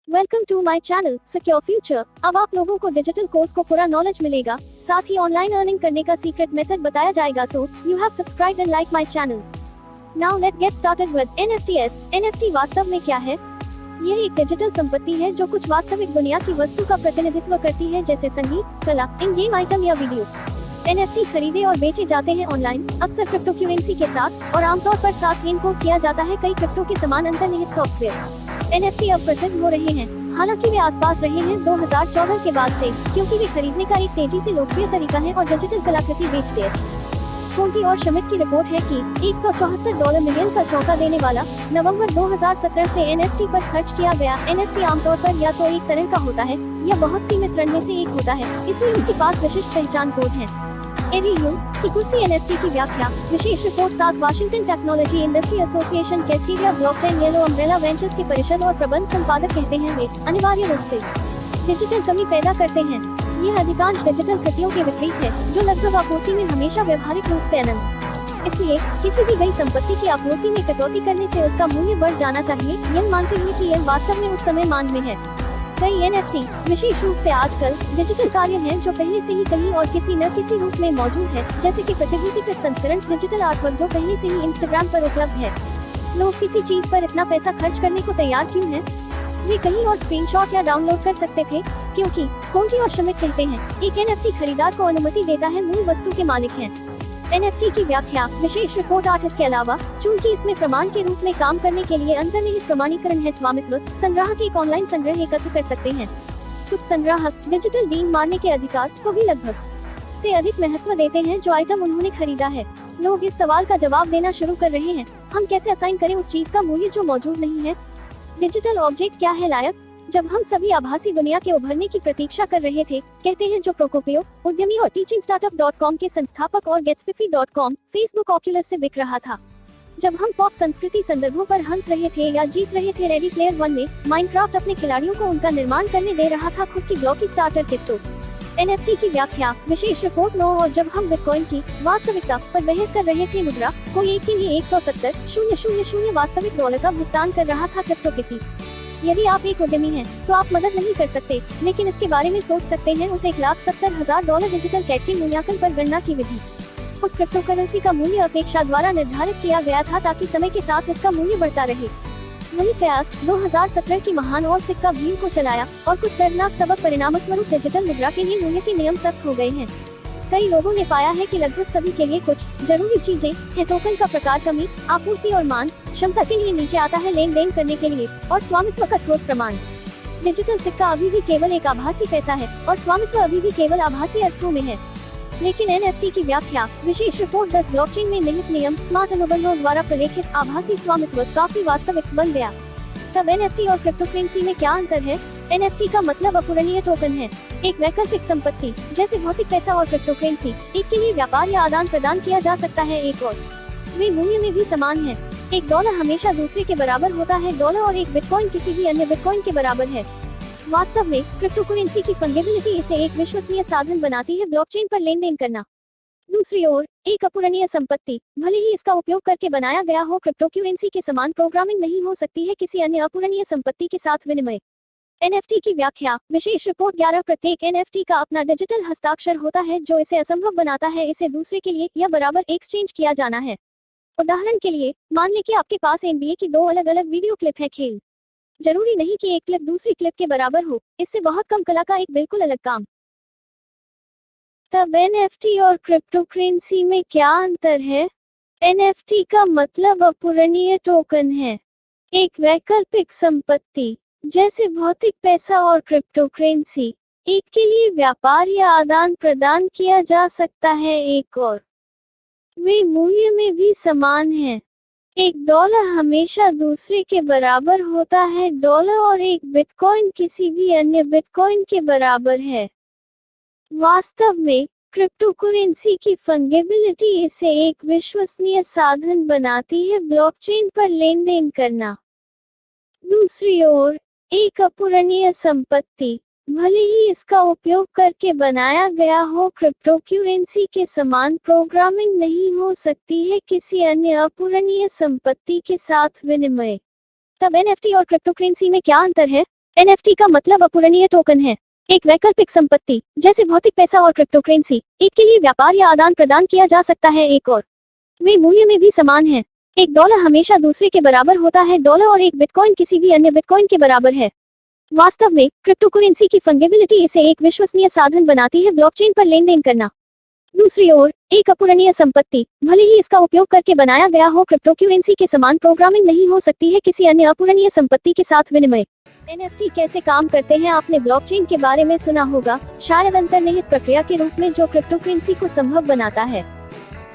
Welcome to my channel Secure Future. अब आप लोगों को डिजिटल कोर्स को पूरा नॉलेज मिलेगा, साथ ही ऑनलाइन अर्निंग करने का सीक्रेट मेथड बताया जाएगा। So you have subscribe and like my channel. Now let get started with NFTs. NFT वास्तव में क्या है? यह एक डिजिटल संपत्ति है जो कुछ वास्तविक दुनिया की वस्तु का प्रतिनिधित्व करती है, जैसे संगीत, कला, इन गेम आइटम या वीडियो। एनएफटी खरीदे और बेचे जाते हैं ऑनलाइन, अक्सर क्रिप्टो करेंसी के साथ, और आमतौर पर साथ इनकोड किया जाता है कई क्रिप्टो के समान अंतर्निहित सॉफ्टवेयर। एनएफटी अब प्रसिद्ध हो रहे हैं, हालांकि वे आसपास रहे हैं 2014 के बाद से, क्योंकि वे खरीदने का एक तेजी से लोकप्रिय तरीका है और डिजिटल कलाकृति बेचते हैं। फोर्टी और श्मिट की रिपोर्ट है कि $174 मिलियन का चौंका देने वाला नवंबर 2017 से एनएफटी पर खर्च किया गया। एनएफटी आमतौर पर या तो एक तरह का होता है या बहुत सीमित रन में से एक होता है, इसलिए उनके पास विशिष्ट पहचान कोड है। एरियम की कुर्सी एनएफटी की व्याख्या। विशेष report 7 Washington technology industry association Cascadia blockchain yellow umbrella ventures के परिषद और प्रबंध संपादक कहते हैं, वे अनिवार्य रूप से डिजिटल कमी पैदा करते हैं। यह अधिकांश डिजिटल कृतियों के विपरीत है, जो लगभग आपूर्ति में हमेशा व्यवहारिक रूप से अनंत। इसलिए किसी भी गई संपत्ति की आपूर्ति में कटौती करने से उसका मूल्य बढ़ जाना चाहिए, यह मानते हुए कि यह वास्तव में उस समय मांग में है। कई एनएफटी, विशेष रूप से आजकल, डिजिटल कार्य हैं जो पहले से ही कहीं और किसी न किसी रूप में मौजूद है, जैसे कि प्रतिभूतिकृत संस्करण, डिजिटल आर्टवर्क जो पहले से ही इंस्टाग्राम पर उपलब्ध है। लोग किसी चीज पर इतना पैसा खर्च करने को तैयार क्यों हैं? वे कहीं और स्क्रीनशॉट या डाउनलोड कर सकते थे, क्योंकि फोर्टी और श्मिट कहते हैं, एक एनएफटी खरीदार को अनुमति देता है मूल वस्तु के मालिक हैं। एनएफटी की व्याख्या। विशेष रिपोर्ट 8 इसके अलावा, चूंकि इसमें प्रमाण के रूप में काम करने के लिए अंतर्निहित प्रमाणीकरण है, स्वामित्व संग्राहक एक ऑनलाइन संग्रह एकत्र कर सकते हैं। कुछ संग्राहक डिजिटल डीन मारने के अधिकार को भी लगभग से अधिक महत्व देते हैं जो आइटम उन्होंने खरीदा है। लोग इस सवाल का जवाब देना शुरू कर रहे हैं, हम कैसे असाइन करें उस चीज का मूल्य जो मौजूद नहीं है? डिजिटल ऑब्जेक्ट क्या है लायक? जब हम सभी आभासी दुनिया के उभरने की प्रतीक्षा कर रहे थे, कहते हैं जो प्रोकोपियो, उद्यमी और टीचिंग स्टार्टअप.com के संस्थापक, और गेट्सपिफी.com, फेसबुक ऑक्यूलस से बिक रहा था। जब हम पॉप संस्कृति संदर्भों पर हंस रहे थे या जीत रहे थे रेडी प्लेयर 1 में, माइनक्राफ्ट अपने खिलाड़ियों को उनका निर्माण करने दे रहा था खुद की ब्लॉकी स्टार्टर क्रिप्टो। एनएफटी की व्याख्या। विशेष रिपोर्ट 9 और जब हम बिटकॉइन की वास्तविकता पर बहस कर रहे थे, मुद्रा कोई एक के लिए 170,000 वास्तविक डॉलर का भुगतान कर रहा था क्रिप्टो किसी। यदि आप एक उद्यमी हैं, तो आप मदद नहीं कर सकते, लेकिन इसके बारे में सोच सकते हैं उस $1,70,000 डिजिटल कैट के मूल्यांकन पर गणना की विधि। उस क्रिप्टो करेंसी का मूल्य अपेक्षा द्वारा निर्धारित किया गया था ताकि समय के साथ इसका मूल्य बढ़ता रहे। वही प्रयास 2017 की महान और सिक्का भीड़ को चलाया, और कुछ दर्दनाक सबक परिणामस्वरूप डिजिटल मुद्रा के लिए मूल्य के नियम सख्त हो गए हैं। कई लोगों ने पाया है कि लगभग सभी के लिए कुछ जरूरी चीजें हैं। टोकन का प्रकार, कमी, आपूर्ति और मान क्षमता के लिए नीचे आता है लेन देन करने के लिए, और स्वामित्व का ठोस प्रमाण। डिजिटल सिक्का अभी भी केवल एक आभासी पैसा है, और स्वामित्व अभी भी केवल आभासी अर्थों में है। लेकिन एनएफटी की व्याख्या। विशेष रिपोर्ट 10 ब्लॉकचेन में निहित नियम, स्मार्ट अनुबंधों द्वारा प्रलेखित आभासी स्वामित्व काफी वास्तविक बन गया। तब एनएफटी और क्रिप्टो करेंसी में क्या अंतर है? एनएफटी का मतलब अपूरणीय टोकन है, एक वैकल्पिक संपत्ति जैसे भौतिक पैसा, और क्रिप्टो करेंसी एक के लिए व्यापार या आदान प्रदान किया जा सकता है एक और। वे मूल्य में भी समान है। $1 हमेशा दूसरे के बराबर होता है डॉलर, और एक बिटकॉइन किसी भी अन्य बिटकॉइन के बराबर है। वास्तव में क्रिप्टो करेंसी की फंगेबिलिटी इसे एक विश्वसनीय साधन बनाती है ब्लॉकचेन पर लेन देन करना। दूसरी ओर, एक अपूरणीय संपत्ति, भले ही इसका उपयोग करके बनाया गया हो, क्रिप्टो करेंसी के समान प्रोग्रामिंग नहीं हो सकती है किसी अन्य अपूरणीय संपत्ति के साथ विनिमय। एनएफटी की व्याख्या। विशेष रिपोर्ट 11 प्रत्येक एनएफटी का अपना डिजिटल हस्ताक्षर होता है जो इसे असंभव बनाता है इसे दूसरे के लिए या बराबर एक्सचेंज किया जाना है। उदाहरण के लिए, मान लें कि आपके पास एनबीए की 2 अलग-अलग वीडियो क्लिप है। खेल जरूरी नहीं कि एक क्लिप दूसरी क्लिप के बराबर हो, इससे बहुत कम कला का एक बिल्कुल अलग काम। तब एनएफटी और क्रिप्टो करेंसी में क्या अंतर है? एनएफटी का मतलब अपूरणीय टोकन है, एक वैकल्पिक संपत्ति जैसे भौतिक पैसा, और क्रिप्टो करेंसी एक के लिए व्यापार या आदान प्रदान किया जा सकता है एक और। वे मूल्य में भी समान हैं। $1 हमेशा दूसरे के बराबर होता है डॉलर, और एक बिटकॉइन किसी भी अन्य बिटकॉइन के बराबर है। वास्तव में क्रिप्टो करेंसी की फंगेबिलिटी इसे एक विश्वसनीय साधन बनाती है ब्लॉकचेन पर लेन देन करना। दूसरी ओर, एक अपूरणीय संपत्ति, भले ही इसका उपयोग करके बनाया गया हो, क्रिप्टो करेंसी के समान प्रोग्रामिंग नहीं हो सकती है किसी अन्य अपूरणीय संपत्ति के साथ विनिमय। तब एनएफटी और क्रिप्टो करेंसी में क्या अंतर है? NFT का मतलब अपूरणीय टोकन है, एक वैकल्पिक संपत्ति जैसे भौतिक पैसा और क्रिप्टोकरेंसी, एक के लिए व्यापार या आदान प्रदान किया जा सकता है, एक और वे मूल्य में भी समान हैं। एक डॉलर हमेशा दूसरे के बराबर होता है, डॉलर और एक बिटकॉइन किसी भी अन्य बिटकॉइन के बराबर है। वास्तव में क्रिप्टोकरेंसी की फंगिबिलिटी इसे एक विश्वसनीय साधन बनाती है ब्लॉकचेन पर लेन देन करना। दूसरी ओर, एक अपूरणीय संपत्ति, भले ही इसका उपयोग करके बनाया गया हो, क्रिप्टोकरेंसी के समान प्रोग्रामिंग नहीं हो सकती है किसी अन्य अपूरणीय संपत्ति के साथ विनिमय। NFT कैसे काम करते हैं? आपने ब्लॉकचेन के बारे में सुना होगा, शायद अंतर्निहित प्रक्रिया के रूप में जो क्रिप्टोकरेंसी को संभव बनाता है।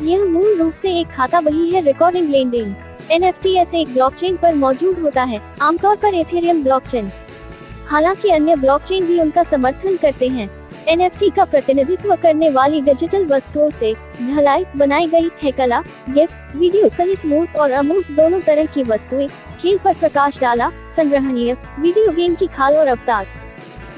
यह मूल रूप से एक खाता बही है, रिकॉर्डिंग लेन देन। NFT ऐसे एक ब्लॉकचेन पर मौजूद होता है, आमतौर पर एथेरियम ब्लॉकचेन। हालांकि अन्य ब्लॉकचेन भी उनका समर्थन करते हैं। NFT का प्रतिनिधित्व करने वाली डिजिटल वस्तुओं से ढलाई बनाई गई है कला, गिफ्ट, वीडियो सहित मूर्त और अमूर्त दोनों तरह की वस्तुएं, खेल पर प्रकाश डाला, संग्रहणीय, वीडियो गेम की खाल और अवतार,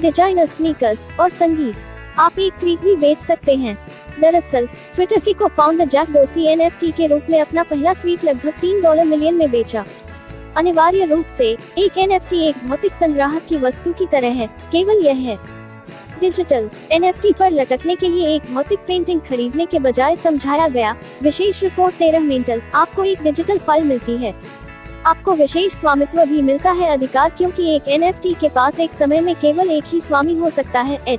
डिजाइनर, स्नीकर्स और संगीत। आप एक ट्वीट भी बेच सकते हैं। दरअसल ट्विटर के को फाउंडर जैक डोर्सी NFT के रूप में अपना पहला ट्वीट लगभग $3 मिलियन में बेचा। अनिवार्य रूप से एक NFT एक भौतिक संग्राहक की वस्तु की तरह है, केवल यह है डिजिटल। NFT पर लटकने के लिए एक भौतिक पेंटिंग खरीदने के बजाय समझाया गया विशेष रिपोर्ट 13 मेंटल, आपको एक डिजिटल फाइल मिलती है। आपको विशेष स्वामित्व भी मिलता है, अधिकार, क्योंकि एक NFT के पास एक समय में केवल एक ही स्वामी हो सकता है।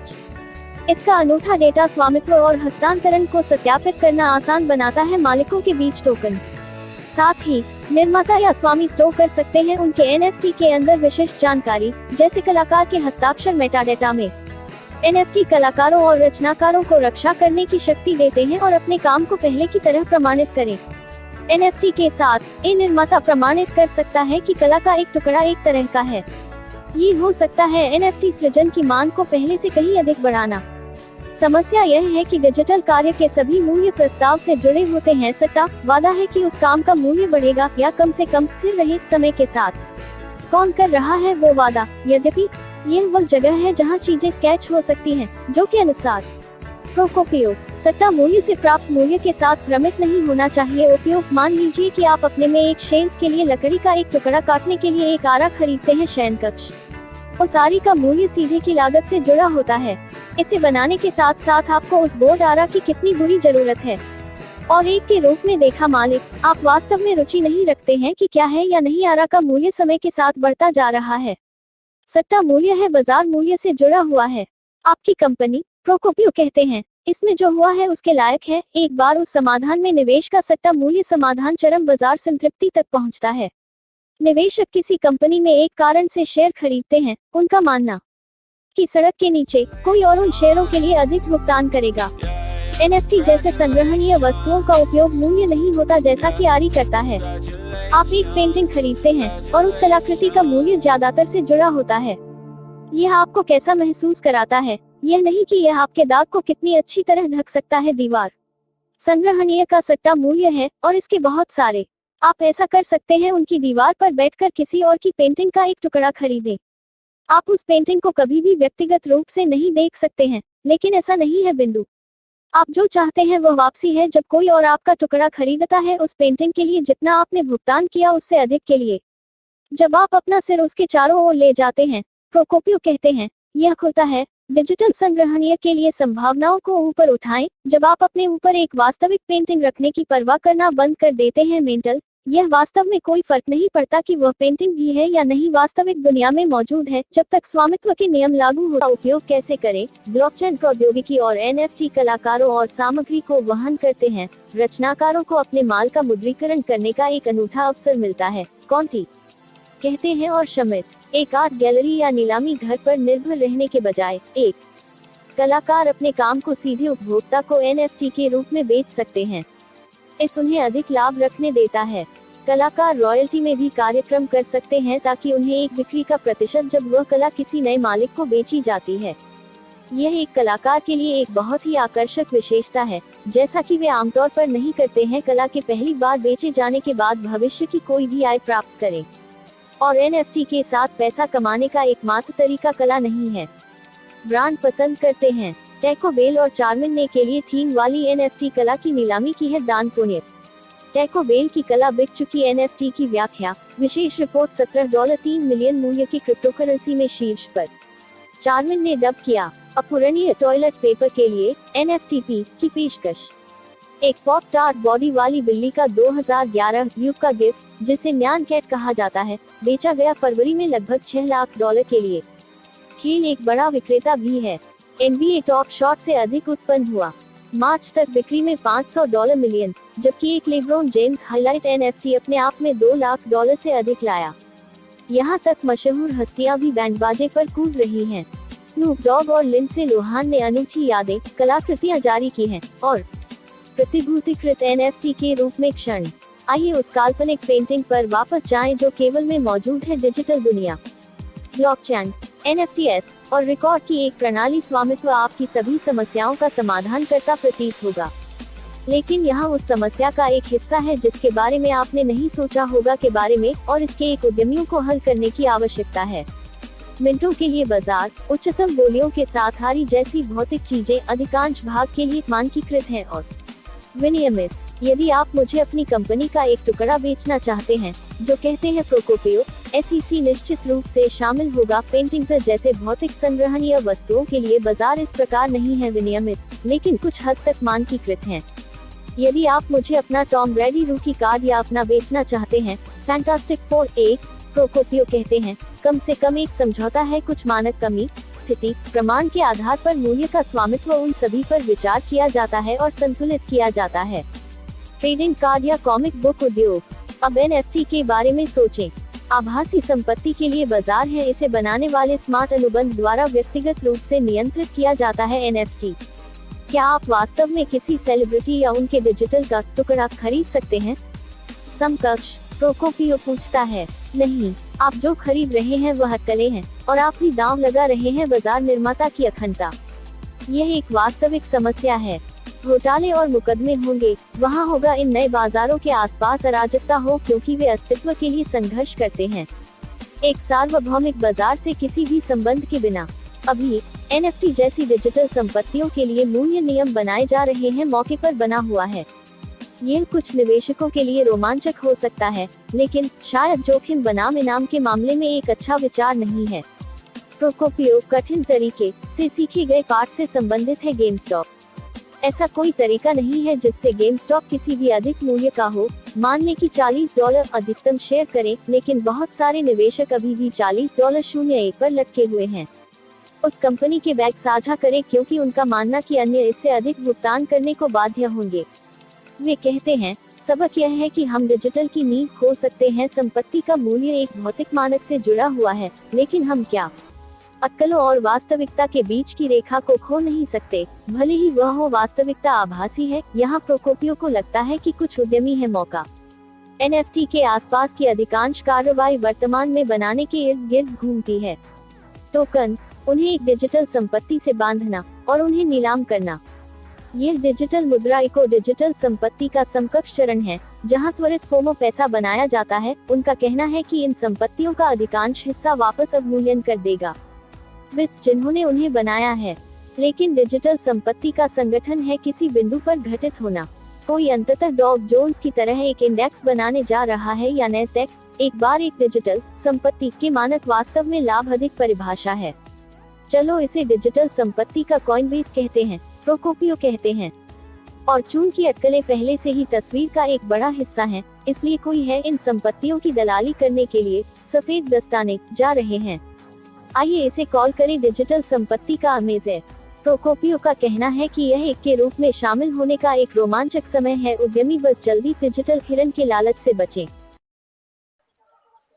इसका अनूठा डेटा स्वामित्व और हस्तांतरण को सत्यापित करना आसान बनाता है मालिकों के बीच टोकन। साथ ही निर्माता या स्वामी स्टोर कर सकते हैं उनके NFT के अंदर विशिष्ट जानकारी, जैसे कलाकार के हस्ताक्षर मेटाडेटा में। NFT कलाकारों और रचनाकारों को रक्षा करने की शक्ति देते हैं और अपने काम को पहले की तरह प्रमाणित करें। NFT के साथ निर्माता प्रमाणित कर सकता है कि कला का एक टुकड़ा एक तरह का है। ये हो सकता है NFT सृजन की मांग को पहले से कहीं अधिक बढ़ाना। समस्या यह है कि डिजिटल कार्य के सभी मूल्य प्रस्ताव से जुड़े होते हैं। सट्टा वादा है कि उस काम का मूल्य बढ़ेगा या कम से कम स्थिर रहे समय के साथ। कौन कर रहा है वो वादा? यद्यपि यह वह जगह है जहां चीजें स्केच हो सकती हैं, जो के अनुसार प्रोकोपियो सट्टा मूल्य से प्राप्त मूल्य के साथ भ्रमित नहीं होना चाहिए। उपयोग, मान लीजिए कि आप अपने में एक शेल्फ के लिए लकड़ी का एक टुकड़ा काटने के लिए एक आरा खरीदते हैं। शयन कक्ष, उस आरी का मूल्य सीधे की लागत से जुड़ा होता है। इसे बनाने के साथ साथ आपको उस बोर्ड आरा की कितनी बुरी जरूरत है। और एक के रूप में देखा मालिक, आप वास्तव में रुचि नहीं रखते हैं कि क्या है या नहीं आरा का मूल्य समय के साथ बढ़ता जा रहा है। सट्टा मूल्य है, बाजार मूल्य से जुड़ा हुआ है। आपकी कंपनी, प्रोकोपियो कहते हैं, इसमें जो हुआ है उसके लायक है। एक बार उस समाधान में निवेश का सट्टा मूल्य समाधान चरम बाजार संतृप्ति तक पहुंचता है। निवेशक किसी कंपनी में एक कारण से शेयर खरीदते हैं, उनका मानना कि सड़क के नीचे कोई और उन शेयरों के लिए अधिक भुगतान करेगा। NFT जैसे संग्रहणीय वस्तुओं का उपयोग मूल्य नहीं होता जैसा कि आरी करता है। आप एक पेंटिंग खरीदते हैं और उस कलाकृति का मूल्य ज्यादातर से जुड़ा होता है। यह आपको कैसा महसूस कराता है, यह नहीं कि यह आपके दाग को कितनी अच्छी तरह ढक सकता है। दीवार संग्रहणीय का सट्टा मूल्य है और इसके बहुत सारे। आप ऐसा कर सकते हैं, उनकी दीवार पर बैठकर किसी और की पेंटिंग का एक टुकड़ा खरीदें। आप उस पेंटिंग को कभी भी व्यक्तिगत रूप से नहीं देख सकते हैं, लेकिन ऐसा नहीं है बिंदु। आप जो चाहते हैं वह वापसी है, जब कोई और आपका टुकड़ा खरीदता है उस पेंटिंग के लिए जितना आपने भुगतान किया उससे अधिक के लिए। जब आप अपना सिर उसके चारों ओर ले जाते हैं, प्रोकोपियो कहते हैं, यह खुलता है। डिजिटल संग्रहणीय के लिए संभावनाओं को ऊपर उठाएं। जब आप अपने ऊपर एक वास्तविक पेंटिंग रखने की परवाह करना बंद कर देते हैं मेंटल, यह वास्तव में कोई फर्क नहीं पड़ता कि वह पेंटिंग भी है या नहीं, वास्तविक दुनिया में मौजूद है जब तक स्वामित्व के नियम लागू हो। उपयोग कैसे करें? ब्लॉकचेन प्रौद्योगिकी और NFT कलाकारों और सामग्री को वहन करते हैं। रचनाकारों को अपने माल का मुद्रीकरण करने का एक अनूठा अवसर मिलता है, कॉन्टी कहते हैं। और शमित, एक आर्ट गैलरी या नीलामी घर पर निर्भर रहने के बजाय एक कलाकार अपने काम को सीधे उपभोक्ता को NFT के रूप में बेच सकते हैं। इस उन्हें अधिक लाभ रखने देता है। कलाकार रॉयल्टी में भी कार्यक्रम कर सकते हैं ताकि उन्हें एक बिक्री का प्रतिशत जब वह कला किसी नए मालिक को बेची जाती है। यह एक कलाकार के लिए एक बहुत ही आकर्षक विशेषता है, जैसा कि वे आमतौर पर नहीं करते हैं कला के पहली बार बेचे जाने के बाद भविष्य की कोई भी आय प्राप्त करें। और NFT के साथ पैसा कमाने का एकमात्र तरीका कला नहीं है। ब्रांड पसंद करते हैं। टैको बेल और चार्मिन ने के लिए थीम वाली NFT कला की नीलामी की है दान पुण्य। टैको बेल की कला बिक चुकी एनएफटी की व्याख्या। विशेष रिपोर्ट $17.3 मिलियन मूल्य की क्रिप्टोकरेंसी में शीर्ष पर। चार्मिन ने डब किया अपूरणीय टॉयलेट पेपर के लिए एनएफटीपी की पेशकश। एक पॉप टार्ट बॉडी वाली बिल्ली का 2011 युग का गिफ्ट, जिसे न्यान कैट कहा जाता है, बेचा गया फरवरी में लगभग $6 लाख के लिए। खेल एक बड़ा विक्रेता भी है। NBA टॉप शॉट से अधिक उत्पन्न हुआ। मार्च तक बिक्री में $500 मिलियन, जबकि एक लेब्रोन जेम्स हाइलाइट एनएफटी अपने आप में $2 लाख से अधिक लाया। यहाँ तक मशहूर हस्तियां भी बैंडबाजे पर कूद रही हैं। स्नूप डॉग और लिंडसे लोहान ने अनूठी यादें कलाकृतियां जारी की हैं और प्रतिभूतिकृत एनएफटी के रूप में क्षण। आइए उस काल्पनिक पेंटिंग पर वापस जाएं जो केवल में मौजूद है डिजिटल दुनिया। ब्लॉकचेन, एनएफटीएस और रिकॉर्ड की एक प्रणाली स्वामित्व आपकी सभी समस्याओं का समाधान करता प्रतीत होगा। लेकिन यहाँ उस समस्या का एक हिस्सा है जिसके बारे में आपने नहीं सोचा होगा के बारे में, और इसके एक उद्यमियों को हल करने की आवश्यकता है। मिनटों के लिए बाजार, उच्चतम बोलियों के साथ हारी जैसी भौतिक चीजें अधिकांश भाग के लिए मानकीकृत हैं और विनियमित। यदि आप मुझे अपनी कंपनी का एक टुकड़ा बेचना चाहते हैं, जो कहते हैं प्रोकोपियो, SEC निश्चित रूप से शामिल होगा। पेंटिंग्स जैसे भौतिक संग्रहणीय वस्तुओं के लिए बाजार इस प्रकार नहीं है विनियमित, लेकिन कुछ हद तक मानकीकृत हैं। यदि आप मुझे अपना टॉम ब्रैडी रूकी कार्ड या अपना बेचना चाहते हैं, फैंटास्टिक फोर एक, प्रोकोपियो कहते हैं, कम से कम एक समझौता है। कुछ मानक कमी स्थिति प्रमाण के आधार पर मूल्य का स्वामित्व उन सभी पर विचार किया जाता है और संतुलित किया जाता है। ट्रेडिंग कार्ड या कॉमिक बुक उद्योग। अब एनएफटी के बारे में सोचें। आभासी संपत्ति के लिए बाजार है। इसे बनाने वाले स्मार्ट अनुबंध द्वारा व्यक्तिगत रूप से नियंत्रित किया जाता है। एनएफटी, क्या आप वास्तव में किसी सेलिब्रिटी या उनके डिजिटल का टुकड़ा खरीद सकते हैं? समकक्ष, प्रोकोपियो पूछता है। नहीं, आप जो खरीद रहे हैं वह अटकलें हैं और आप ही दांव लगा रहे हैं बाजार निर्माता की अखंडता। यह एक वास्तविक समस्या है। घोटाले और मुकदमे होंगे। वहाँ होगा इन नए बाजारों के आसपास अराजकता हो, क्योंकि वे अस्तित्व के लिए संघर्ष करते हैं एक सार्वभौमिक बाजार से किसी भी संबंध के बिना। अभी एनएफटी जैसी डिजिटल संपत्तियों के लिए मूल्य नियम बनाए जा रहे हैं। मौके पर बना हुआ है। यह कुछ निवेशकों के लिए रोमांचक हो सकता है, लेकिन शायद जोखिम बनाम इनाम के मामले में एक अच्छा विचार नहीं है। प्रोकोपियो कठिन तरीके से सीखे गए पाठ से संबंधित है। गेमस्टॉप, ऐसा कोई तरीका नहीं है जिससे गेमस्टॉप किसी भी अधिक मूल्य का हो। मान लें कि $40 अधिकतम शेयर करें, लेकिन बहुत सारे निवेशक अभी भी $40.01 पर लटके हुए हैं। उस कंपनी के बैग साझा करें, क्योंकि उनका मानना कि अन्य इससे अधिक भुगतान करने को बाध्य होंगे। वे कहते हैं, सबक यह है कि हम डिजिटल की नींव खो सकते हैं। संपत्ति का मूल्य एक भौतिक मानक से जुड़ा हुआ है, लेकिन हम क्या अक्कलों और वास्तविकता के बीच की रेखा को खो नहीं सकते, भले ही वह हो वास्तविकता आभासी है। यहाँ प्रोकोपियो को लगता है कि कुछ उद्यमी है मौका। एनएफटी के आसपास की अधिकांश कार्रवाई वर्तमान में बनाने के इर्द गिर्द घूमती है। टोकन, उन्हें एक डिजिटल संपत्ति से बांधना और उन्हें नीलाम करना। यह डिजिटल मुद्रा इको डिजिटल संपत्ति का समकक्ष चरण है, जहां त्वरित फोमो पैसा बनाया जाता है। उनका कहना है कि इन संपत्तियों का अधिकांश हिस्सा वापस अवमूल्यन कर देगा बिट्स जिन्होंने उन्हें बनाया है। लेकिन डिजिटल संपत्ति का संगठन है किसी बिंदु पर घटित होना। कोई अंततः डॉ जोन्स की तरह एक इंडेक्स बनाने जा रहा है या नैस्डैक। एक बार एक डिजिटल संपत्ति के मानक वास्तव में लाभ अधिक परिभाषा है। चलो इसे डिजिटल संपत्ति का कॉइनबेस कहते हैं, प्रोकोपियो कहते हैं। और चूंकि अटकलें पहले से ही तस्वीर का एक बड़ा हिस्सा हैं, इसलिए कोई है इन संपत्तियों की दलाली करने के लिए सफेद दस्ताने जा रहे हैं। आइए इसे कॉल करें डिजिटल संपत्ति का अमेज़र। प्रोकोपियो का कहना है कि यह एक के रूप में शामिल होने का एक रोमांचक समय है। उद्यमी बस जल्दी डिजिटल हिरन के लालच से बचें।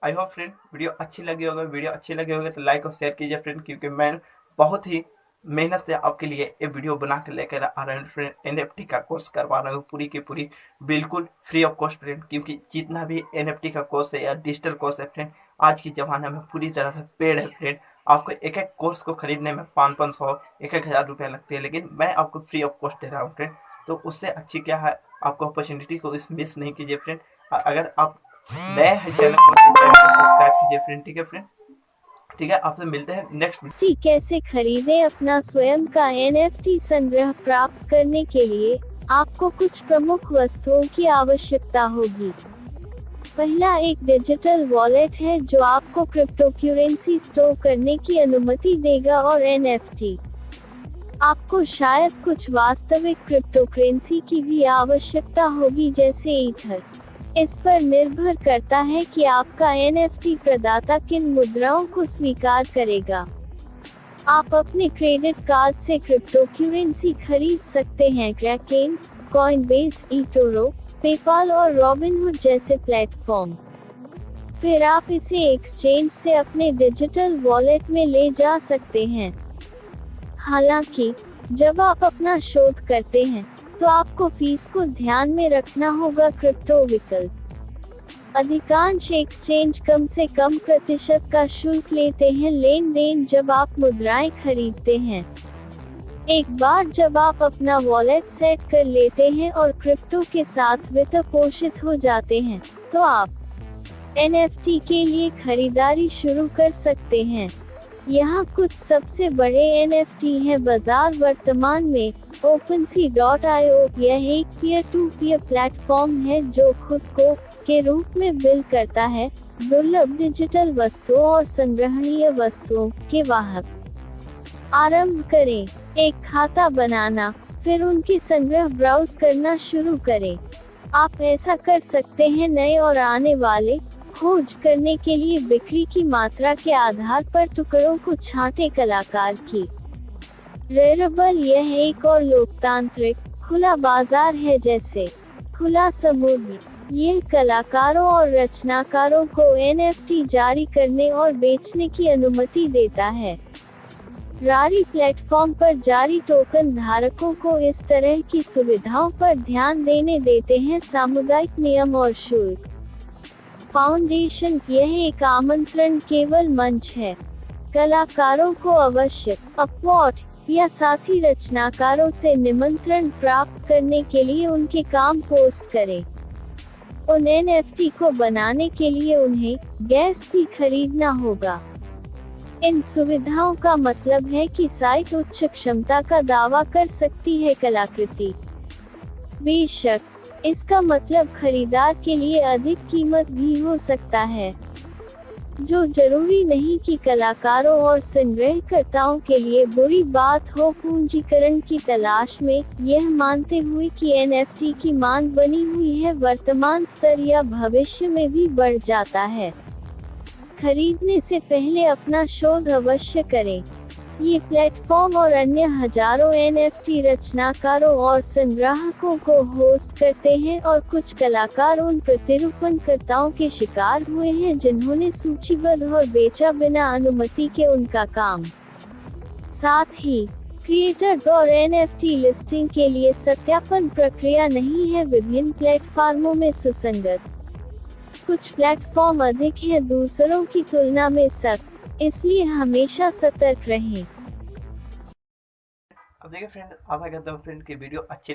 आई होप फ्रेंड वीडियो अच्छी लगी होगा। वीडियो अच्छी लगी होगी तो लाइक और शेयर कीजिए फ्रेंड, क्योंकि मैं बहुत ही मेहनत से आपके लिए ये वीडियो बना के लेकर आ रहा हूँ फ्रेंड। एनएफटी का कोर्स करवा रहा हूँ पूरी की पूरी बिल्कुल फ्री ऑफ कॉस्ट फ्रेंड, क्योंकि जितना भी एनएफटी का कोर्स है या डिजिटल कोर्स है फ्रेंड, आज के ज़माने में पूरी तरह से पेड है फ्रेंड। आपको एक एक कोर्स को खरीदने में 500-500 1,000 रुपये लगते हैं, लेकिन मैं आपको फ्री ऑफ कॉस्ट दे रहा हूँ फ्रेंड। तो उससे अच्छी क्या है, आपको अपॉर्चुनिटी को इस मिस नहीं कीजिए फ्रेंड। अगर आप नए हैं चैनल को सब्सक्राइब कीजिए फ्रेंड, ठीक है फ्रेंड। ठीक है, आपसे मिलते हैं नेक्स्ट वीडियो। कैसे खरीदें अपना स्वयं का एनएफटी संग्रह प्राप्त करने के लिए आपको कुछ प्रमुख वस्तुओं की आवश्यकता होगी। पहला एक डिजिटल वॉलेट है जो आपको क्रिप्टोकरेंसी स्टोर करने की अनुमति देगा और NFT। आपको शायद कुछ वास्तविक क्रिप्टोकरेंसी की भी आवश्यकता होगी जैसे ईथर। इस पर निर्भर करता है कि आपका NFT प्रदाता किन मुद्राओं को स्वीकार करेगा। आप अपने क्रेडिट कार्ड से क्रिप्टोकरेंसी खरीद सकते हैं क्रैकेन, कॉइनबेस, इटोरो, पेपाल और रॉबिनहुड जैसे प्लेटफॉर्म। फिर आप इसे एक्सचेंज से अपने डिजिटल वॉलेट में ले जा सकते हैं। हालांकि जब आप अपना शोध करते हैं तो आपको फीस को ध्यान में रखना होगा। क्रिप्टो विकल्प अधिकांश एक्सचेंज कम से कम प्रतिशत का शुल्क लेते हैं लेन देन जब आप मुद्राएं खरीदते हैं। एक बार जब आप अपना वॉलेट सेट कर लेते हैं और क्रिप्टो के साथ वित्त पोषित हो जाते हैं तो आप NFT के लिए खरीदारी शुरू कर सकते हैं। यहाँ कुछ सबसे बड़े NFT हैं बाजार वर्तमान में। OpenSea.io यह एक पीयर टू पीयर प्लेटफॉर्म है जो खुद को के रूप में बिल करता है दुर्लभ डिजिटल वस्तुओं और संग्रहणीय वस्तुओं के वाहक। आरंभ करें। एक खाता बनाना, फिर उनके संग्रह ब्राउज करना शुरू करें। आप ऐसा कर सकते हैं नए और आने वाले खोज करने के लिए बिक्री की मात्रा के आधार पर टुकड़ों को छांटे। कलाकार की रेरेबल यह एक और लोकतांत्रिक खुला बाजार है जैसे खुला समुद्र। यह कलाकारों और रचनाकारों को NFT जारी करने और बेचने की अनुमति देता है। रारी प्लेटफॉर्म पर जारी टोकन धारकों को इस तरह की सुविधाओं पर ध्यान देने देते हैं। सामुदायिक नियम और शुल्क। फाउंडेशन यह एक आमंत्रण केवल मंच है। कलाकारों को आवश्यक अपवॉट या साथी रचनाकारों से निमंत्रण प्राप्त करने के लिए उनके काम पोस्ट करें। उन NFT को बनाने के लिए उन्हें गैस भी खरीदना होगा। इन सुविधाओं का मतलब है कि साइट उच्च क्षमता का दावा कर सकती है। कलाकृति बेशक इसका मतलब खरीदार के लिए अधिक कीमत भी हो सकता है, जो जरूरी नहीं कि कलाकारों और संग्रहकर्ताओं के लिए बुरी बात हो। पूंजीकरण की तलाश में, यह मानते हुए कि NFT की मांग बनी हुई है, वर्तमान स्तर या भविष्य में भी बढ़ जाता है। खरीदने से पहले अपना शोध अवश्य करें। ये प्लेटफॉर्म और अन्य हजारों NFT रचनाकारों और संग्राहकों को होस्ट करते हैं और कुछ कलाकार उन प्रतिरूपणकर्ताओं के शिकार हुए हैं जिन्होंने सूचीबद्ध और बेचा बिना अनुमति के उनका काम। साथ ही क्रिएटर्स और NFT लिस्टिंग के लिए सत्यापन प्रक्रिया नहीं है विभिन्न प्लेटफॉर्मों में सुसंगत। कुछ प्लेटफॉर्म अधिक हैं दूसरों की तुलना में सख्त, इसलिए हमेशा सतर्क रहें। अब देखिए फ्रेंड, आशा करता हूँ फ्रेंड की वीडियो अच्छी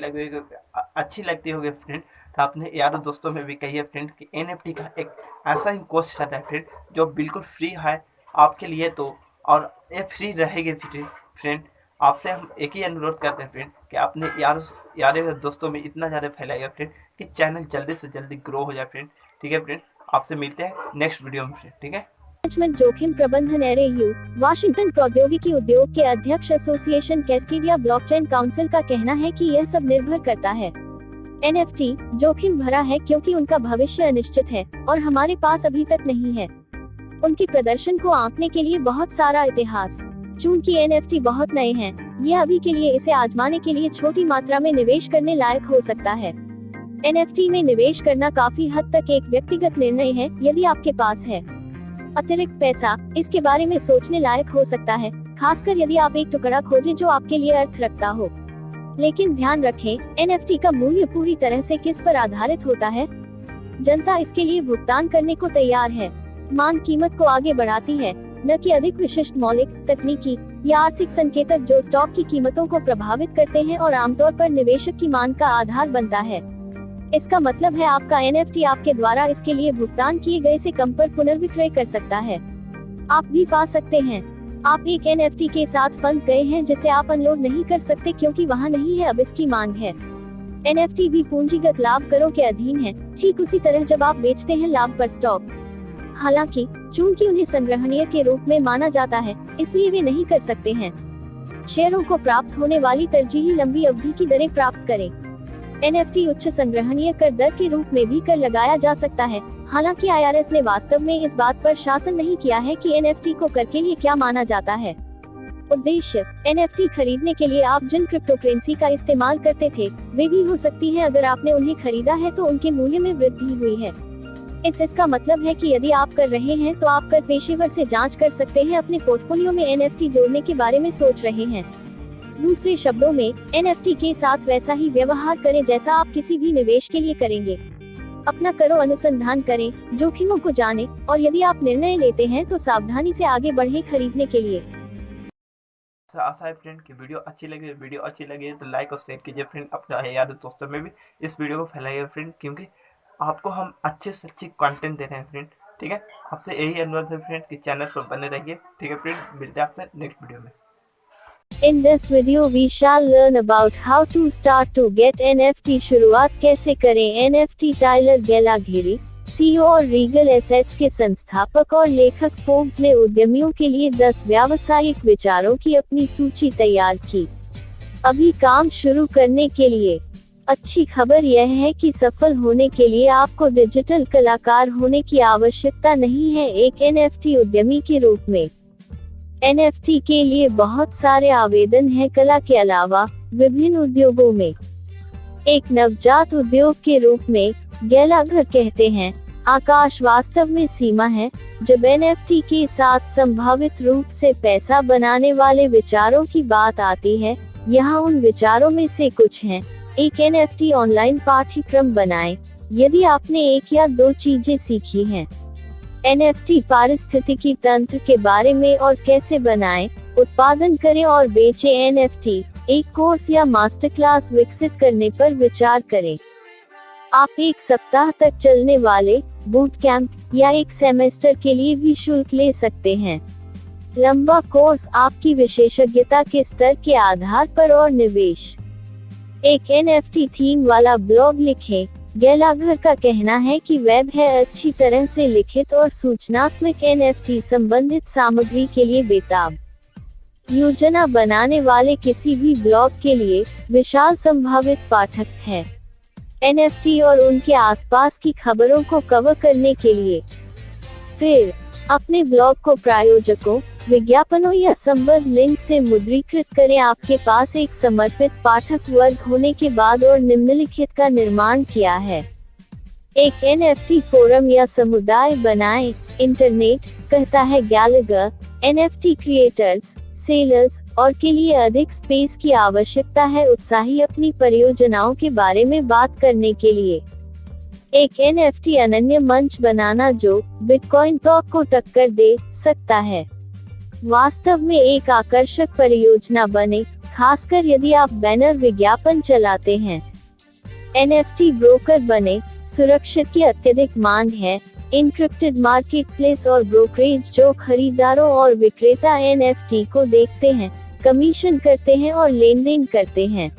लगती होगी फ्रेंड। तो अपने यारों दोस्तों में भी कहिए फ्रेंड कि NFT का एक ऐसा ही कोर्स चल रहा है फ्रेंड जो बिल्कुल फ्री है आपके लिए, तो और ये फ्री रहेगी फ्रेंड। आपसे हम एक ही अनुरोध करते हैं फ्रेंड कि अपने यारों दोस्तों में इतना ज़्यादा फैलाइए फ्रेंड कि चैनल जल्दी से जल्दी ग्रो हो जाए फ्रेंड। ठीक है फ्रेंड, आपसे मिलते हैं नेक्स्ट वीडियो में फ्रेंड। ठीक है। मैनेजमेंट जोखिम प्रबंधन एरेयू वाशिंगटन प्रौद्योगिकी उद्योग के अध्यक्ष एसोसिएशन कैस्केडिया ब्लॉकचेन काउंसिल का कहना है कि यह सब निर्भर करता है। NFT जोखिम भरा है क्योंकि उनका भविष्य अनिश्चित है और हमारे पास अभी तक नहीं है। उनके प्रदर्शन को आंकने के लिए बहुत सारा इतिहास। चूंकि NFT बहुत नए हैं, यह अभी के लिए इसे आजमाने के लिए छोटी मात्रा में निवेश करने लायक हो सकता है। NFT में निवेश करना काफी हद तक एक व्यक्तिगत निर्णय है। यदि आपके पास है अतिरिक्त पैसा, इसके बारे में सोचने लायक हो सकता है, खासकर यदि आप एक टुकड़ा खोजें जो आपके लिए अर्थ रखता हो। लेकिन ध्यान रखें, NFT का मूल्य पूरी तरह से किस पर आधारित होता है? जनता इसके लिए भुगतान करने को तैयार है। मांग कीमत को आगे बढ़ाती है, न कि अधिक विशिष्ट मौलिक, तकनीकी या आर्थिक संकेतक जो स्टॉक की कीमतों को प्रभावित करते हैं और आमतौर पर निवेशक की मांग का आधार बनता है। इसका मतलब है आपका NFT आपके द्वारा इसके लिए भुगतान किए गए से कम पर पुनर्विक्रय कर सकता है। आप भी पा सकते हैं। आप एक NFT के साथ फंस गए हैं जिसे आप अनलोड नहीं कर सकते क्योंकि वहाँ नहीं है, अब इसकी मांग है। NFT भी पूंजीगत लाभ करों के अधीन है, ठीक उसी तरह जब आप बेचते हैं लाभ पर स्टॉक। हालांकि चूंकि उन्हें संग्रहणीय के रूप में माना जाता है, इसलिए वे नहीं कर सकते हैं। शेयरों को प्राप्त होने वाली तरजीही लंबी अवधि की दरें प्राप्त करें। NFT उच्च संग्रहणीय कर दर के रूप में भी कर लगाया जा सकता है। हालांकि IRS ने वास्तव में इस बात पर शासन नहीं किया है कि NFT को कर के लिए क्या माना जाता है। उद्देश्य: NFT खरीदने के लिए आप जिन क्रिप्टो करेंसी का इस्तेमाल करते थे, वे भी हो सकती है अगर आपने उन्हें खरीदा है तो उनके मूल्य में वृद्धि हुई है। इसका मतलब है कि यदि आप कर रहे हैं तो आप कर पेशेवर से जांच कर सकते हैं, अपने पोर्टफोलियो में NFT जोड़ने के बारे में सोच रहे हैं। दूसरे शब्दों में, NFT के साथ वैसा ही व्यवहार करें जैसा आप किसी भी निवेश के लिए करेंगे। अपना करो अनुसंधान करें, जोखिमों को जानें, और यदि आप निर्णय लेते हैं तो सावधानी से आगे बढ़ें खरीदने के लिए। आशा है फ्रेंड की वीडियो अच्छी लगी तो लाइक और शेयर कीजिए फ्रेंड, अपने यार दोस्तों में भी इस वीडियो को फैलाइए फ्रेंड, क्योंकि आपको हम अच्छे से अच्छी कंटेंट दे रहे हैं फ्रेंड। ठीक है, आपसे यही अनुरोध है फ्रेंड कि चैनल पर बने रहिए। ठीक है फ्रेंड, मिलते हैं आपसे नेक्स्ट वीडियो में। In this video we shall learn about how to start to get NFT। शुरुआत कैसे करें। NFT टाइलर गेलाघेरी, CEO और रीगल एसेट्स के संस्थापक और लेखक फोर्ब्स ने उद्यमियों के लिए 10 व्यावसायिक विचारों की अपनी सूची तैयार की। अभी काम शुरू करने के लिए अच्छी खबर यह है कि सफल होने के लिए आपको डिजिटल कलाकार होने की आवश्यकता नहीं है एक NFT उद्यमी के रूप में। NFT के लिए बहुत सारे आवेदन हैं कला के अलावा विभिन्न उद्योगों में। एक नवजात उद्योग के रूप में गैलाघर कहते हैं, आकाश वास्तव में सीमा है जब NFT के साथ संभावित रूप से पैसा बनाने वाले विचारों की बात आती है। यहाँ उन विचारों में से कुछ हैं। एक NFT ऑनलाइन पाठ्यक्रम बनाएं। यदि आपने एक या दो चीजें सीखी हैं, NFT पारिस्थितिकी तंत्र के बारे में और कैसे बनाएं, उत्पादन करें और बेचें। NFT एक कोर्स या मास्टर क्लास विकसित करने पर विचार करें। आप एक सप्ताह तक चलने वाले बूट कैंप या एक सेमेस्टर के लिए भी शुल्क ले सकते हैं। लंबा कोर्स आपकी विशेषज्ञता के स्तर के आधार पर और निवेश। एक NFT थीम वाला ब्लॉग लिखें। गैलाघर का कहना है कि वेब है अच्छी तरह से लिखित और सूचनात्मक NFT संबंधित सामग्री के लिए बेताब। योजना बनाने वाले किसी भी ब्लॉग के लिए विशाल संभावित पाठक है। NFT और उनके आसपास की खबरों को कवर करने के लिए फिर अपने ब्लॉग को प्रायोजकों, विज्ञापनों या संबद्ध लिंक से मुद्रीकृत करें। आपके पास एक समर्पित पाठक वर्ग होने के बाद और निम्नलिखित का निर्माण किया है। एक NFT फोरम या समुदाय बनाएं। इंटरनेट, कहता है गैलाघर, NFT क्रिएटर्स, सेलर्स और के लिए अधिक स्पेस की आवश्यकता है उत्साही अपनी परियोजनाओं के बारे में बात करने के लिए। एक NFT अनन्य मंच बनाना जो बिटकॉइन टॉक को टक्कर दे सकता है। वास्तव में एक आकर्षक परियोजना बने, खासकर यदि आप बैनर विज्ञापन चलाते हैं। NFT ब्रोकर बने। सुरक्षित की अत्यधिक मांग है। इनक्रिप्टेड मार्केटप्लेस और ब्रोकरेज जो खरीदारों और विक्रेता NFT को देखते हैं, कमीशन करते हैं और लेन देन करते हैं।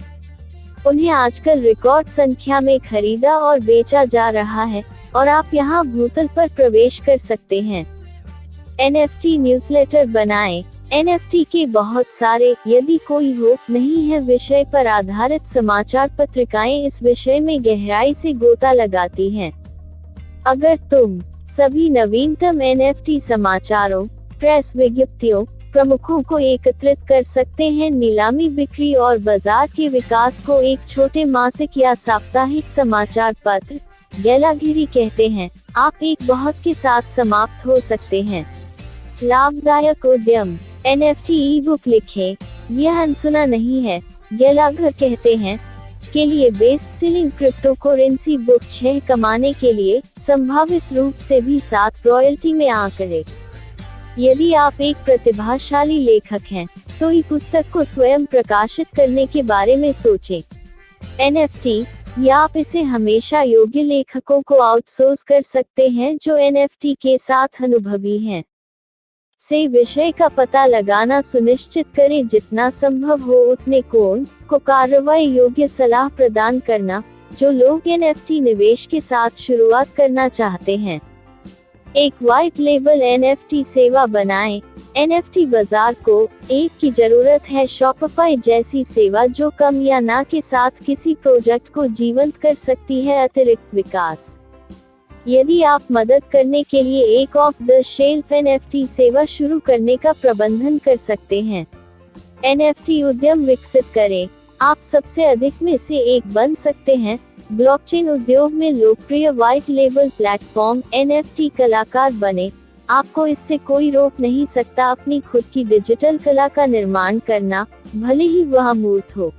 उन्हें आजकल रिकॉर्ड संख्या में खरीदा और बेचा जा रहा है और आप यहां भूतल पर प्रवेश कर सकते हैं। NFT न्यूज़लेटर बनाएं। NFT के बहुत सारे, यदि कोई हो, नहीं है विषय पर आधारित समाचार पत्रिकाएं इस विषय में गहराई से गोता लगाती हैं। अगर तुम सभी नवीनतम NFT समाचारों, प्रेस विज्ञप्तियों, प्रमुखों को एकत्रित कर सकते हैं, नीलामी, बिक्री और बाजार के विकास को एक छोटे मासिक या साप्ताहिक समाचार पत्र, गैलाघेरी कहते हैं, आप एक बहुत के साथ समाप्त हो सकते हैं। लाभदायक उद्यम। NFT ई-बुक लिखें। यह अनसुना नहीं है, गैलाघर कहते हैं, के लिए best selling crypto currency book 6 कमाने के लिए संभावित रूप से भी 7 रॉयल्टी में आंकड़े। यदि आप एक प्रतिभाशाली लेखक हैं, तो ई पुस्तक को स्वयं प्रकाशित करने के बारे में सोचें। NFT, या आप इसे हमेशा योग्य लेखकों को आउटसोर्स कर सकते हैं जो NFT के साथ अनुभवी हैं। से विषय का पता लगाना सुनिश्चित करें। जितना संभव हो उतने को कार्रवाई योग्य सलाह प्रदान करना जो लोग NFT निवेश के साथ शुरुआत करना चाहते हैं। एक व्हाइट लेबल NFT सेवा बनाएं। NFT बाजार को एक की जरूरत है शॉपिफाई जैसी सेवा जो कम या ना के साथ किसी प्रोजेक्ट को जीवंत कर सकती है। अतिरिक्त विकास। यदि आप मदद करने के लिए एक ऑफ द शेल्फ NFT सेवा शुरू करने का प्रबंधन कर सकते हैं। NFT उद्यम विकसित करें। आप सबसे अधिक में से एक बन सकते हैं। ब्लॉकचेन उद्योग में लोकप्रिय व्हाइट लेबल प्लेटफॉर्म NFT कलाकार बने। आपको इससे कोई रोक नहीं सकता अपनी खुद की डिजिटल कला का निर्माण करना, भले ही वह मूर्त हो।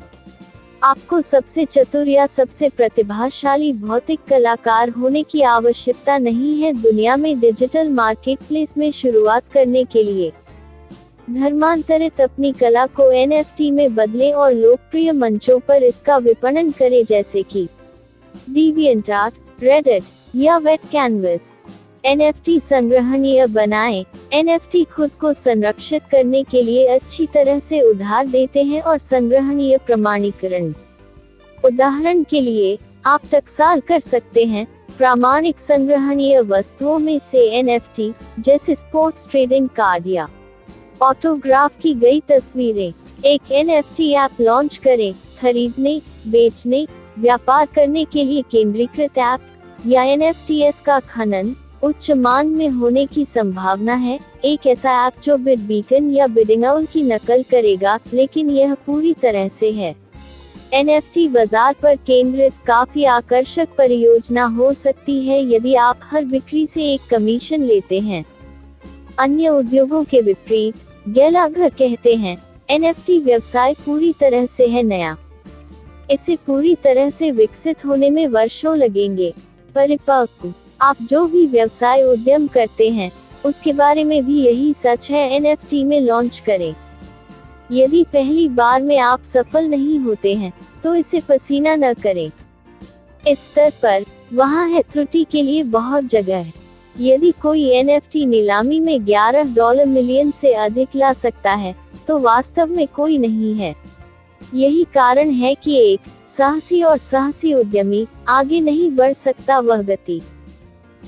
आपको सबसे चतुर या सबसे प्रतिभाशाली भौतिक कलाकार होने की आवश्यकता नहीं है दुनिया में डिजिटल मार्केटप्लेस में शुरुआत करने के लिए। धर्मांतरित अपनी कला को NFT में बदलें और लोकप्रिय मंचों पर इसका विपणन करें जैसे कि DeviantArt, Reddit या WetCanvas। NFT संग्रहणीय बनाएं। NFT खुद को संरक्षित करने के लिए अच्छी तरह से उधार देते हैं और संग्रहणीय प्रमाणीकरण। उदाहरण के लिए, आप टकसाल कर सकते हैं। प्रामाणिक संग्रहणीय वस्तुओं में से NFT, जैसे स्पोर्ट्स ट्रेडिंग कार्ड या ऑटोग्राफ की गई तस्वीरें। एक NFT ऐप लॉन्च करें। खरीदने, बेचने, व्यापार करने के लिए केंद्रीकृत ऐप या NFTs का खनन उच्च मान में होने की संभावना है। एक ऐसा ऐप जो बिटबीकन या बिडिंगआउल की नकल करेगा, लेकिन यह पूरी तरह से है। NFT बाजार पर केंद्रित काफी आकर्षक परियोजना हो सकती है यदि आप हर बिक्री से एक कमीशन लेते हैं। अन्य उद्योगों के विपरीत, गैलाघर कहते हैं, NFT व्यवसाय पूरी तरह से है नया। इसे पूरी तरह से विकसित होने में वर्षों लगेंगे। परिपक्व। आप जो भी व्यवसाय उद्यम करते हैं, उसके बारे में भी यही सच है। NFT में लॉन्च करें। यदि पहली बार में आप सफल नहीं होते हैं, तो इसे पसीना न करें। इस स्तर पर, वहाँ है त्रुटि के लिए बहुत जगह है। यदि कोई NFT नीलामी में $11 मिलियन से अधिक ला सकता है, तो वास्तव में कोई नहीं है। यही कारण है कि एक साहसी उद्यमी आगे नहीं बढ़ सकता वह गति।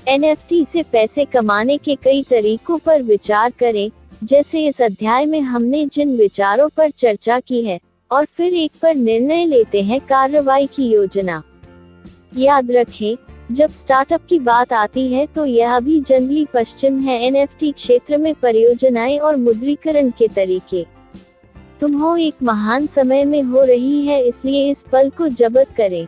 NFT से पैसे कमाने के कई तरीकों पर विचार करें, जैसे इस अध्याय में हमने जिन विचारों पर चर्चा की है, और फिर एक पर निर्णय लेते हैं कार्रवाई की योजना। याद रखें, जब स्टार्टअप की बात आती है तो यह भी जंगली पश्चिम है। NFT क्षेत्र में परियोजनाएं और मुद्रीकरण के तरीके। तुम हो एक महान समय में हो रही है, इसलिए इस पल को जब्त करें।